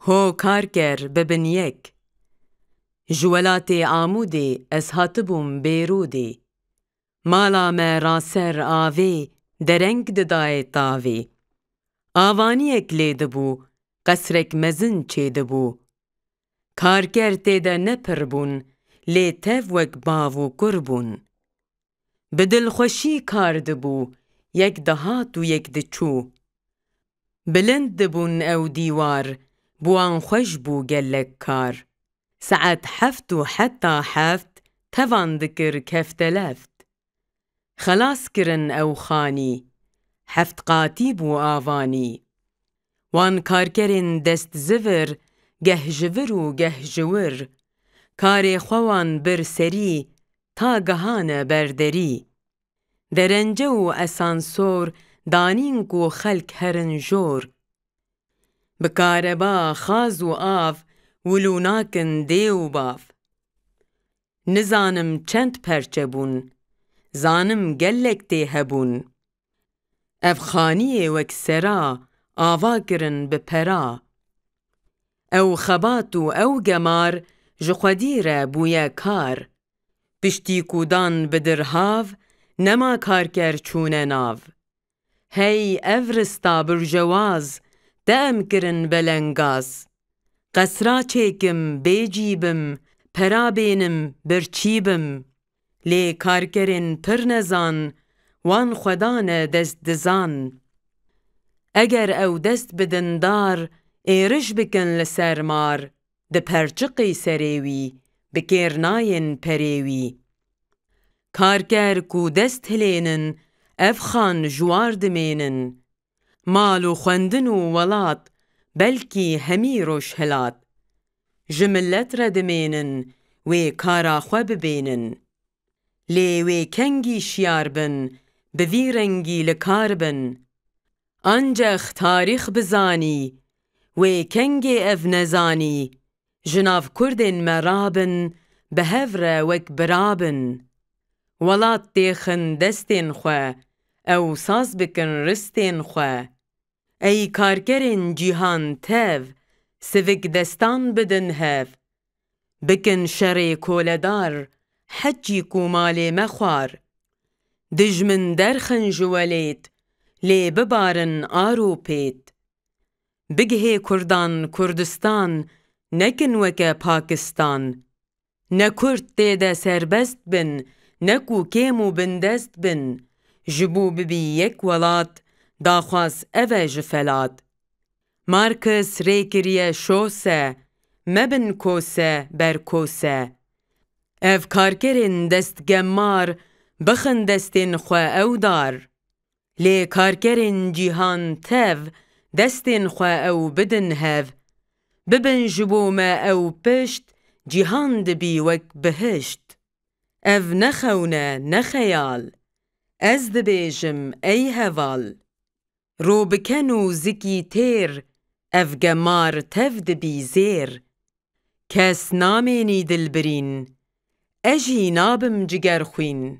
هو کارگر ببن یک جولات عمودی از هاتبوم بیرودی مالا ما راسر آوی درنگ ددای تاوی آوانیک لیدبو قصرک مزن چیدبو کارگر تیده نپربون لی تف وک باو کربون بدل خوشی کاردبو یک دهات و یک دچو بلند دبون او دیوار بوان خوش بو گلک کار ساعت حفت و حتی حفت توان دکر کفت لفت خلاص کرن او خانی حفت قاتی بو آوانی وان کارکرین دست زور گه جور و گه جور کار خوان بر سری تا گهان بردری درنجه و اسانسور دانین کو خلق هرن جور بکاربا خاز و آف ولوناکن دی و باف نزانم چند پرچه بون زانم گلک تی هبون افخانی وک سرا آوا کرن بپرا او خبات و او گمار جخودیره بویا کار پشتی کودان بدرهاو نما کارگر چونه ناو هی افرستا برجواز دام کرن بلنگاز قصرا چیکم بیجیبم پرا بینم برچیبم لی کارگرین پر نزان وان خودان دست دزان اگر او دست بدندار ایرش بکن لسر مار ده پرچقی سریوی بکرناین پریوی کارگر کو دست هلینن افخان جوار دمینن مال و خوندن و ولات بلکی همی روش هلات جملت را دمینن وی کارا خو ببینن لی وی کنگی شیار بن بوی رنگی لکار بن انجخ تاریخ بزانی وی کنگی اف نزانی جناف کردین مرابن بهور وک برابن ولات دیخن دستین خو او ساز بکن رستین خو ای کارگرین جیهان تف سوک دستان بدن هف بکن شر کولدار حجی کو مال مخوار دجمن درخن جولیت لی ببارن آرو پیت بگه کردان کردستان نکن وکه پاکستان نکرد تیده سربست بن نکو کیمو بندست بن جبو ببی یک ولات داخواس اوه جفلات مارکس ریکریه شوسه مبن کوسه بر کوسه اف کارکرین دست گمار بخن دستین خو او دار لی کارکرین جیهان تف دستین خو او بدن هف ببن جبو ما او پشت جیهان دبی وک بهشت اف نخونه نخیال از دبیجم ای هوال رو بکنو زکی تیر اف گمار تف دبی زیر کس نامینی دل برین اجی نابم جگر خوین